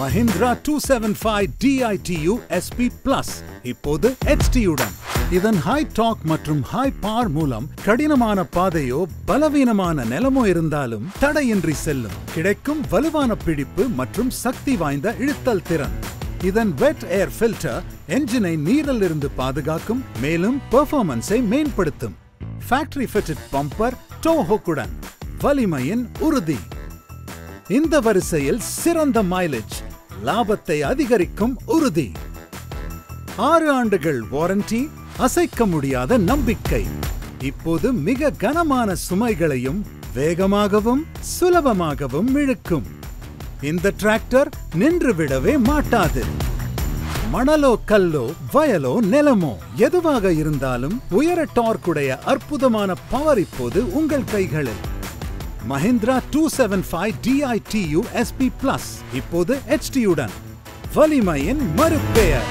Mahindra 275 DITU SP Plus இப்போது HT-உடன். இதன் high dark மற்றும் ஹை பவர் மூலம் கடினமான பாதையோ பலவீனமான நிலமோ இருந்தாலும் தடையின்றி செல்லும். கிடைக்கும் வலுவான பிடிப்பு மற்றும் சக்தி வாய்ந்த இழுத்தல் திறன். இதன் வெட் ஏர் ஃபில்டர் என்ஜினை நீரிலிருந்து பாதுகாக்கும், மேலும் பெர்ஃபார்மன்ஸை மேம்படுத்தும். ஃபேக்டரி ஃபிட்டட் பம்பர் டோ ஹூக்குடன் வலிமையின் உறுதி. இந்த வரிசையில் சிறந்த மைலேஜ், லாபத்தை அதிகரிக்கும் உறுதி. 6 ஆண்டுகள் வாரண்டி, அசைக்க முடியாத நம்பிக்கை. இப்போது மிக கனமான சுமைகளையும் வேகமாகவும் சுலபமாகவும் இழுக்கும். இந்த டிராக்டர் நின்றுவிடவே மாட்டாது. மணலோ கல்லோ வயலோ நிலமோ எதுவாக இருந்தாலும் உயர டார்க்குடைய அற்புதமான பவர் இப்போது உங்கள் கைகளில். Mahindra 275 DITU SP Plus இப்போது HT-உடன் வலிமையின் மறுபெயர்.